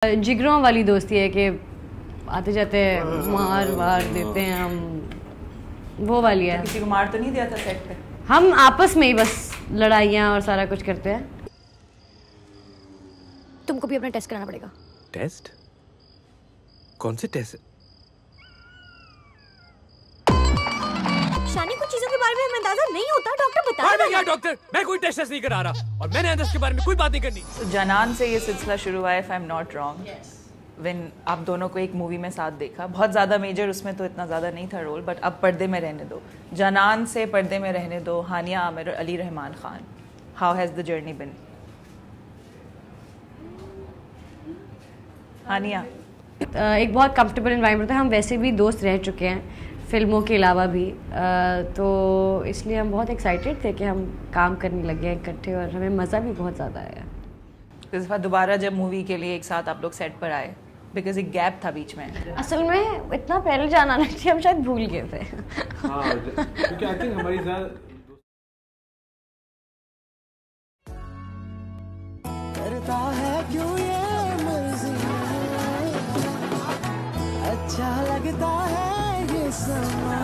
जिगरों वाली दोस्ती है कि आते जाते मार वार देते हैं हम, वो वाली है। किसी को मार तो नहीं दिया था सेट पे? हम आपस में ही बस लड़ाइयाँ और सारा कुछ करते हैं। तुमको भी अपना टेस्ट कराना पड़ेगा। टेस्ट? कौन से टेस्ट? शानी, कुछ चीजों के बारे में हमें अंदाजा नहीं होता, डॉक्टर बता रहा है। क्या डॉक्टर? मैं कोई टेस्ट नहीं करा रहा और मैंने अंदर के बारे में कोई बात नहीं करनी। तो जनान से ये सिलसिला शुरू हुआ है, if I am not wrong, when आप दोनों को एक मूवी में साथ देखा। बहुत ज़्यादा मेजर उसमें तो इतना ज़्यादा नहीं था रोल, बट अब पर्दे में रहने दो। जनान से पर्दे में रहने दो, हानिया आमिर और Ali Rahman Khan, how has the journey been? Haniya, एक बहुत कंफर्टेबल एनवायरनमेंट था। हम वैसे भी दोस्त रह चुके हैं फिल्मों के अलावा भी, तो इसलिए हम बहुत एक्साइटेड थे कि हम काम करने लगे हैं इकट्ठे और हमें मज़ा भी बहुत ज़्यादा आया। इस बार दोबारा जब मूवी के लिए एक साथ आप लोग सेट पर आए, बिकॉज एक गैप था बीच में। असल में इतना पहले जाना नहीं थी, हम शायद भूल गए थे। हाँ, क्योंकि आई थिंक हमारी करता है क्यों ये मर्जी, अच्छा लगता है ये समा।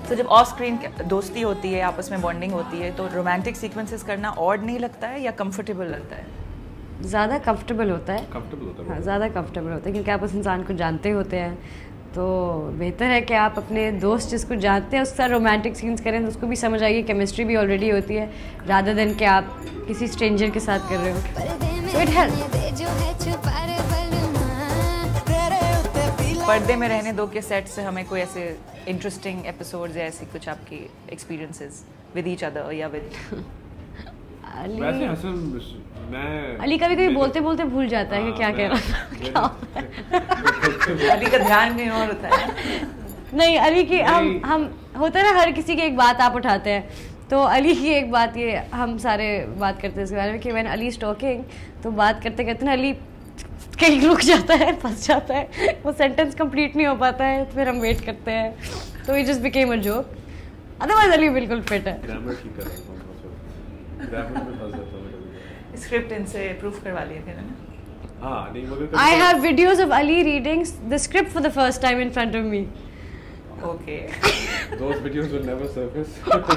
तो जब ऑफ स्क्रीन दोस्ती होती है, आपस में बॉन्डिंग होती है, तो रोमांटिक सीक्वेंसेस करना ऑड नहीं लगता है या कंफर्टेबल लगता है? ज़्यादा कंफर्टेबल होता है। कंफर्टेबल होता है। हाँ, ज़्यादा कंफर्टेबल होता है क्योंकि आप उस इंसान को जानते होते हैं, तो बेहतर है कि आप अपने दोस्त जिसको जानते हैं उसके साथ रोमांटिक सीन्स करें, तो उसको भी समझ आइए, केमिस्ट्री भी ऑलरेडी होती है, रादर देन कि आप किसी स्ट्रेंजर के साथ कर रहे हो। So it help. पर्दे में रहने दो के सेट से हमें कोई ऐसे इंटरेस्टिंग एपिसोड्स या ऐसी कुछ आपकी एक्सपीरियंसेस विद ईच अदर या विद वैसे असल मैं अली कभी कभी बोलते बोलते भूल जाता है कि क्या कह रहा था। अली का ध्यान नहीं और होता है। नहीं, अली की हम होता है ना, हर किसी की एक बात आप उठाते हैं, तो अली की एक बात ये, हम सारे बात करते हैं इसके बारे में कि मैंने अली टॉकिंग, तो बात करते करते ना अली कहीं रुक जाता है, फंस जाता है, वो सेंटेंस कंप्लीट नहीं हो पाता है, फिर हम वेट करते हैं, तो ये just became a joke. Otherwise Ali बिल्कुल फिट है। ग्रामर ठीक कर रहा हूँ, ग्रामर में फंस जाता हूँ। स्क्रिप्ट इनसे प्रूफ करवा लिए थे ना? हाँ, नहीं मगर I have videos of Ali reading the script for the first time in front of me. Okay. Those videos will never surface.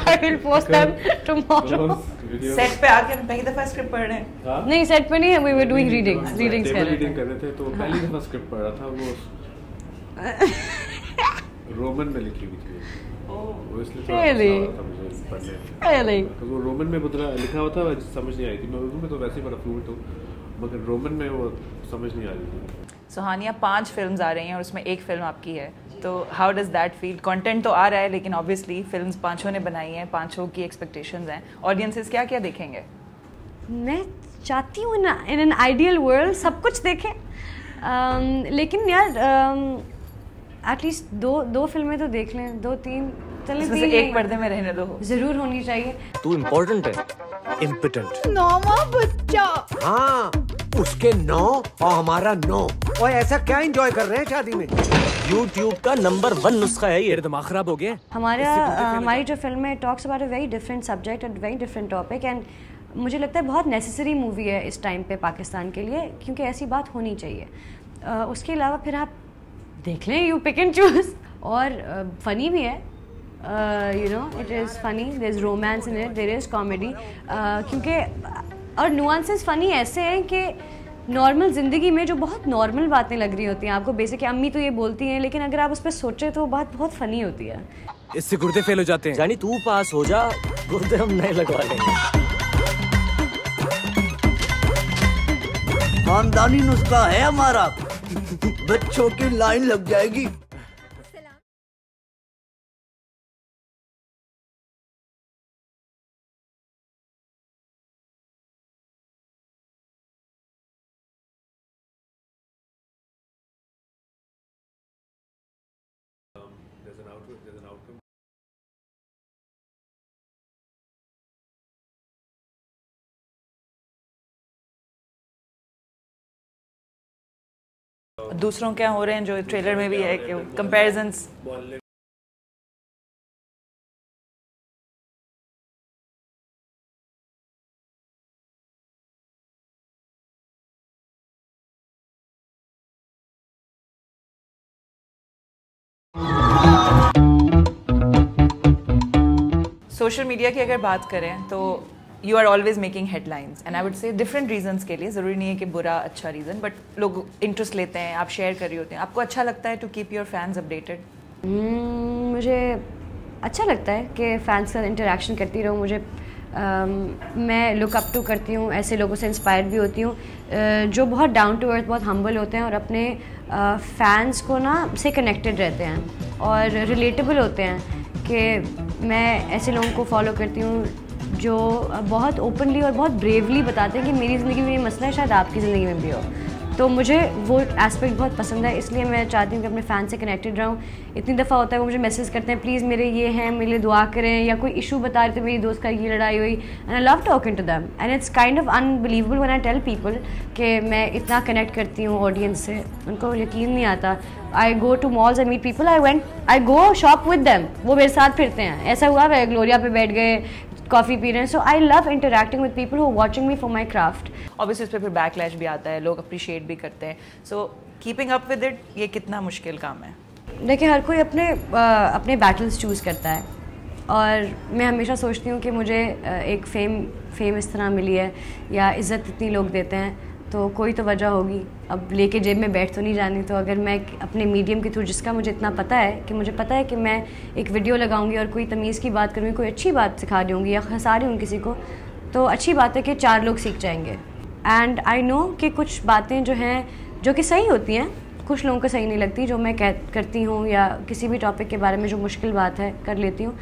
I will post them tomorrow. Those videos. Set पे आके हम पहली दफा स्क्रिप्ट पढ़ रहे हैं। हाँ? नहीं, सेट पे नहीं है, we were doing readings कर रीडिंग रहे कर थे। रहे थे, तो पहली दफा स्क्रिप्ट पढ़ रहा था, वो रोमन में लिखी हुई थी, वो इसलिए थोड़ा Really? गुस्सा आ रहा था मुझे पढ़ने में। Really? तो वो रोमन में लिखा हुआ था, समझ नहीं आई थी। मैं उर्दू में तो वैसे ही बड़ा फ्लुएंट हूँ, मगर रोमन में वो समझ नहीं आ रही थी। सुहानिया, 5 फिल्म्स आ रही हैं और उसमें एक फिल्म आपकी है, तो how does that feel? Content तो आ रहा है, लेकिन ऑब्वियसली फिल्म्स 5 ने बनाई हैं, 5 की एक्सपेक्टेशंस हैं, ऑडियंसेस क्या क्या देखेंगे? मैं चाहती हूँ इन एन आइडियल वर्ल्ड सब कुछ देखें, लेकिन यार एटलीस्ट दो फिल्में तो देख लें, 2-3 चलें, इसमें से एक पर्दे में रहने दो। जरूर होनी चाहिए। तू इम्पोर्टेंट है, इम्पोर्टेंट। नौवा बच्चा। हाँ, उसके 9 और हमारा 9। और ऐसा क्या एंजॉय कर रहे हैं शादी में? YouTube का नंबर 1 नुस्खा है ये। दिमाग खराब हो गया। हमारी जो फिल्म है talks about a very different subject and very different topic, and मुझे लगता है बहुत नेसेसरी मूवी है इस टाइम पे पाकिस्तान के लिए, क्योंकि ऐसी बात होनी चाहिए। उसके अलावा फिर आप देख लें, यू पिक एंड चूज, और फ़नी भी है, you know it is funny, there is romance in it, there is comedy, क्योंकि और नुआंसेस फ़नी ऐसे हैं कि नॉर्मल ज़िंदगी में जो बहुत नॉर्मल बातें लग रही होती हैं आपको, बेसिकली अम्मी तो ये बोलती हैं, लेकिन अगर आप उस पर सोचें तो बात बहुत फ़नी होती है। इससे गुर्दे फेल हो जाते हैं। यानी तू पास हो जा, गुर्दे हम नहीं लगवा लेंगे। खानदानी नुस्खा है हमारा, बच्चों की लाइन लग जाएगी। There's an outcome. दूसरों क्या हो रहे हैं जो ट्रेलर में भी है कि कंपैरिजंस सोशल मीडिया की अगर बात करें तो you are always making headlines and I would say different reasons के लिए, ज़रूरी नहीं है कि बुरा अच्छा रीज़न, बट लोग इंटरेस्ट लेते हैं, आप शेयर कर रही होते हैं, आपको अच्छा लगता है to keep your fans updated? मुझे अच्छा लगता है कि फैंस का इंटरेक्शन करती रहूँ। मुझे मैं लुक अप टू करती हूँ, ऐसे लोगों से इंस्पायर्ड भी होती हूँ जो बहुत डाउन टू अर्थ, बहुत हम्बल होते हैं और अपने फैंस को ना से कनेक्टेड रहते हैं और रिलेटेबल होते हैं। कि मैं ऐसे लोगों को फॉलो करती हूँ जो बहुत ओपनली और बहुत ब्रेवली बताते हैं कि मेरी ज़िंदगी में ये मसला है, शायद आपकी ज़िंदगी में भी हो। तो मुझे वो एस्पेक्ट बहुत पसंद है, इसलिए मैं चाहती हूँ कि अपने फ़ैन से कनेक्टेड रहूँ। इतनी दफ़ा होता है वो मुझे मैसेज करते हैं, प्लीज़ मेरे ये हैं, मेरे लिए दुआ करें, या कोई इशू बता रहे थे मेरी दोस्त का ये लड़ाई हुई, and I love talking to them and it's kind of unbelievable when I tell people कि मैं इतना कनेक्ट करती हूँ ऑडियंस से। उनको यकीन नहीं आता। I go to malls, I meet people, I go shop with them, वो मेरे साथ फिरते हैं। ऐसा हुआ वह ग्लोरिया पे बैठ गए, कॉफ़ी पी रहे हैं। So I love interacting with people who are watching me for my craft. Obviously इस पर फिर बैकलैश भी आता है, लोग अप्रिशिएट भी करते हैं। So keeping up with it, ये कितना मुश्किल काम है? देखिए, हर कोई अपने बैटल्स चूज़ करता है और मैं हमेशा सोचती हूँ कि मुझे एक फेम इस तरह मिली है या इज़्ज़त इतनी लोग देते हैं तो कोई तो वजह होगी। अब लेके जेब में बैठ तो नहीं जानी। तो अगर मैं अपने मीडियम के थ्रू, जिसका मुझे इतना पता है कि मुझे पता है कि मैं एक वीडियो लगाऊंगी और कोई तमीज़ की बात करूँगी, कोई अच्छी बात सिखा रही होंगी या हंसा रही हूँ किसी को, तो अच्छी बात है कि 4 लोग सीख जाएंगे। एंड आई नो कि कुछ बातें जो हैं जो कि सही होती हैं, कुछ लोगों को सही नहीं लगती, जो मैं करती हूँ या किसी भी टॉपिक के बारे में जो मुश्किल बात है कर लेती हूँ,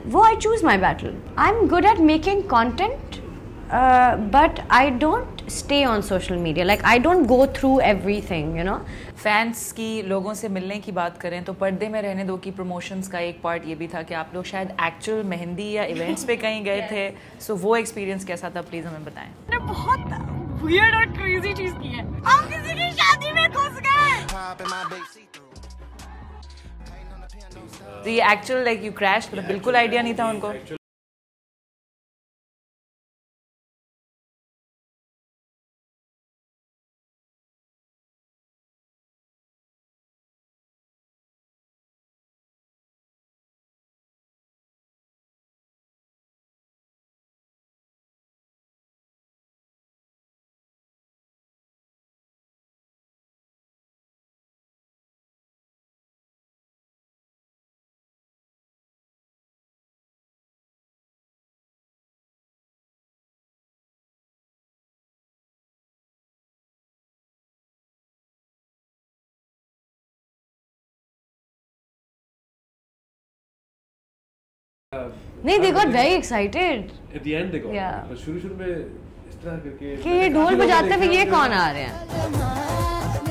वो I choose my battle. I am good at making content but I don't stay on social media, like I don't go through everything, you know. Fans की लोगों से मिलने की बात करें तो पर्दे में रहने दो की प्रमोशंस का एक पार्ट ये भी था कि आप लोग शायद एक्चुअल मेहंदी या इवेंट्स पे कहीं गए थे। सो वो एक्सपीरियंस कैसा था, प्लीज हमें बताएं। मैंने बहुत वियर्ड और क्रेजी चीज की है। हम किसी की शादी में घुस गए। तो ये एक्चुअल लाइक यू क्रैश, मतलब बिल्कुल आइडिया नहीं था उनको? नहीं, they got very excited at the end they got, Yeah. पर शुरू में इस तरह करके कि ये ढोल बजाते हुए ये कौन आ रहे हैं।